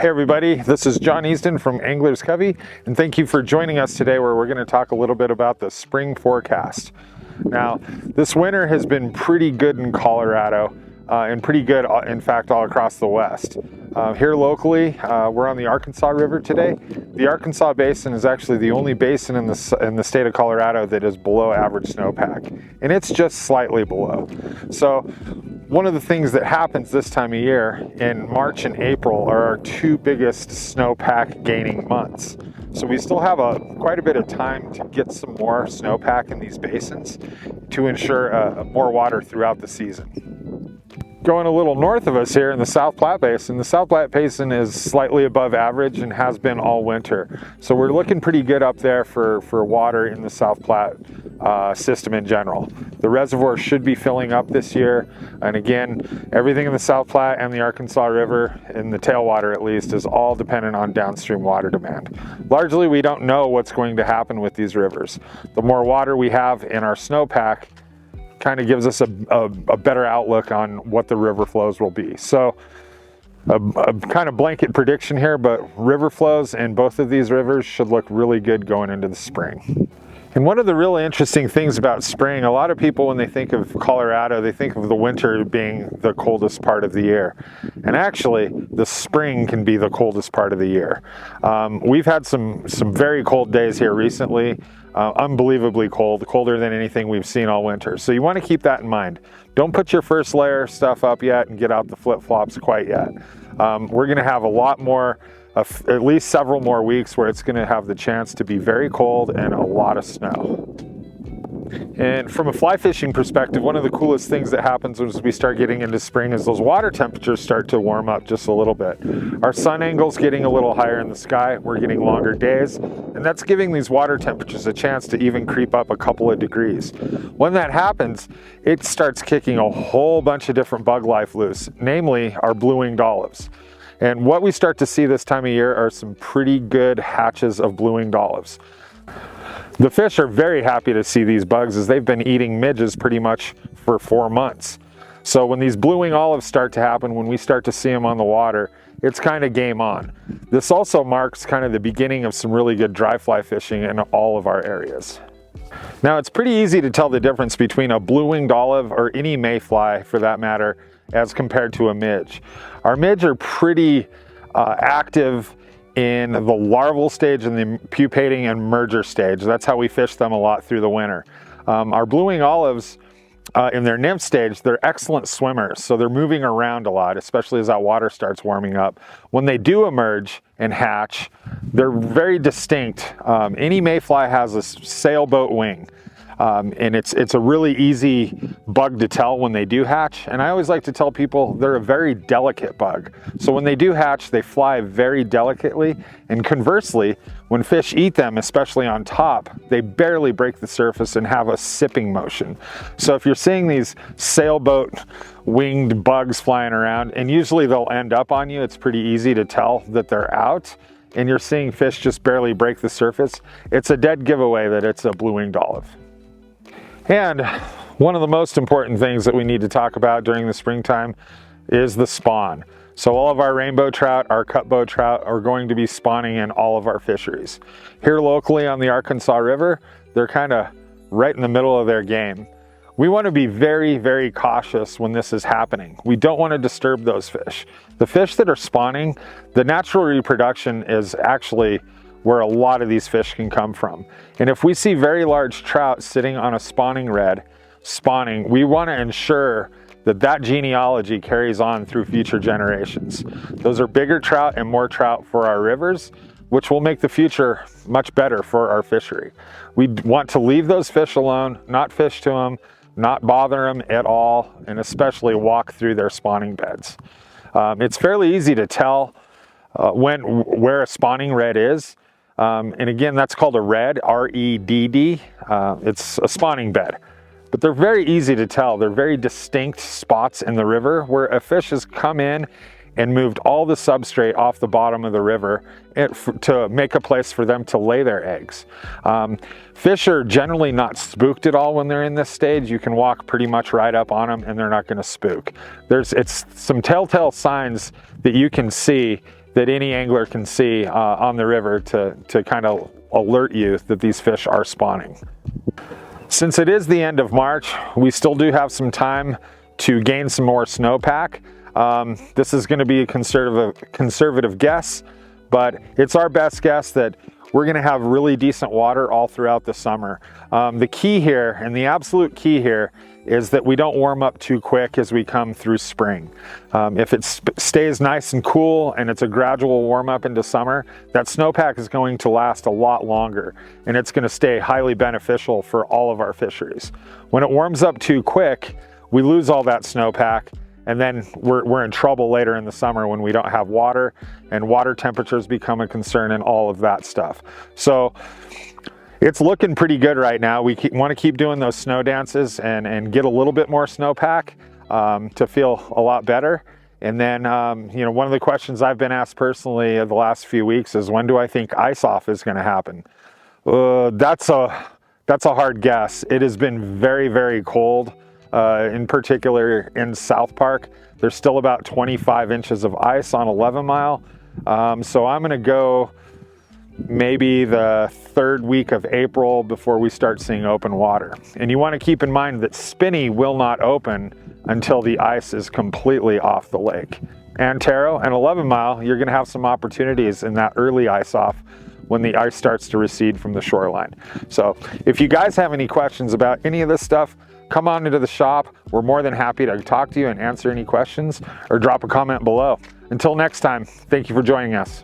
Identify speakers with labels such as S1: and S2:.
S1: Hey everybody, this is Jon Easdon from Anglers Covey, and thank you for joining us today where we're going to talk a little bit about the spring forecast. Now, this winter has been pretty good in Colorado and pretty good, in fact, all across the West. Here locally, we're on the Arkansas River today. The Arkansas Basin is actually the only basin in the state of Colorado that is below average snowpack, and it's just slightly below. So one of the things that happens this time of year in March and April are our two biggest snowpack gaining months. So we still have quite a bit of time to get some more snowpack in these basins to ensure more water throughout the season. Going a little north of us here in the South Platte Basin, the South Platte Basin is slightly above average and has been all winter. So we're looking pretty good up there for water in the South Platte system in general. The reservoir should be filling up this year. And again, everything in the South Platte and the Arkansas River, in the tailwater at least, is all dependent on downstream water demand. Largely, we don't know what's going to happen with these rivers. The more water we have in our snowpack, kind of gives us a better outlook on what the river flows will be. So a kind of blanket prediction here, but river flows in both of these rivers should look really good going into the spring. And one of the really interesting things about spring, a lot of people when they think of Colorado, they think of the winter being the coldest part of the year. And actually, the spring can be the coldest part of the year. We've had some very cold days here recently. Unbelievably cold, colder than anything we've seen all winter. So you want to keep that in mind. Don't put your first layer stuff up yet and get out the flip-flops quite yet. We're going to have a lot more, at least several more weeks where it's going to have the chance to be very cold and a lot of snow. And from a fly fishing perspective, one of the coolest things that happens as we start getting into spring is those water temperatures start to warm up just a little bit. Our sun angle's getting a little higher in the sky, we're getting longer days, and that's giving these water temperatures a chance to even creep up a couple of degrees. When that happens, it starts kicking a whole bunch of different bug life loose, namely our blue-winged olives. And what we start to see this time of year are some pretty good hatches of blue-winged olives. The fish are very happy to see these bugs as they've been eating midges pretty much for 4 months. So when these blue-winged olives start to happen, when we start to see them on the water, it's kind of game on. This also marks kind of the beginning of some really good dry fly fishing in all of our areas. Now it's pretty easy to tell the difference between a blue-winged olive or any mayfly for that matter as compared to a midge. Our midge are pretty active in the larval stage and the pupating and merger stage. That's how we fish them a lot through the winter. Our blue-winged olives, in their nymph stage, they're excellent swimmers, so they're moving around a lot, especially as that water starts warming up. When they do emerge and hatch, they're very distinct. Any mayfly has a sailboat wing. And it's a really easy bug to tell when they do hatch. And I always like to tell people they're a very delicate bug. So when they do hatch, they fly very delicately. And conversely, when fish eat them, especially on top, they barely break the surface and have a sipping motion. So if you're seeing these sailboat winged bugs flying around, and usually they'll end up on you, it's pretty easy to tell that they're out, and you're seeing fish just barely break the surface, it's a dead giveaway that it's a blue-winged olive. And one of the most important things that we need to talk about during the springtime is the spawn. So all of our rainbow trout, our cutbow trout are going to be spawning in all of our fisheries. Here locally on the Arkansas River, they're kind of right in the middle of their game. We want to be very, very cautious when this is happening. We don't want to disturb those fish. The fish that are spawning, the natural reproduction is actually where a lot of these fish can come from. And if we see very large trout sitting on a spawning red, we want to ensure that that genealogy carries on through future generations. Those are bigger trout and more trout for our rivers, which will make the future much better for our fishery. We want to leave those fish alone, not fish to them, not bother them at all, and especially walk through their spawning beds. It's fairly easy to tell where a spawning red is. And again, that's called a red, R-E-D-D. It's a spawning bed. But they're very easy to tell. They're very distinct spots in the river where a fish has come in and moved all the substrate off the bottom of the river to make a place for them to lay their eggs. Fish are generally not spooked at all when they're in this stage. You can walk pretty much right up on them and they're not going to spook. It's some telltale signs that you can see that any angler can see on the river to kind of alert you that these fish are spawning. Since it is the end of March, we still do have some time to gain some more snowpack. This is going to be a conservative guess, but it's our best guess that we're going to have really decent water all throughout the summer. The key here, and the absolute key here, is that we don't warm up too quick as we come through spring. If it stays nice and cool and it's a gradual warm up into summer, that snowpack is going to last a lot longer, and it's going to stay highly beneficial for all of our fisheries. When it warms up too quick, we lose all that snowpack, and then we're in trouble later in the summer when we don't have water, and water temperatures become a concern and all of that stuff. So it's looking pretty good right now. We want to keep doing those snow dances and get a little bit more snowpack to feel a lot better. And then, you know, one of the questions I've been asked personally the last few weeks is, when do I think ice off is going to happen? That's a hard guess. It has been very, very cold. In particular in South Park, there's still about 25 inches of ice on 11 Mile. So I'm going to go maybe the third week of April before we start seeing open water. And you want to keep in mind that Spinney will not open until the ice is completely off the lake. Antero and 11 Mile, you're going to have some opportunities in that early ice off when the ice starts to recede from the shoreline. So if you guys have any questions about any of this stuff, come on into the shop. We're more than happy to talk to you and answer any questions, or drop a comment below. Until next time, thank you for joining us.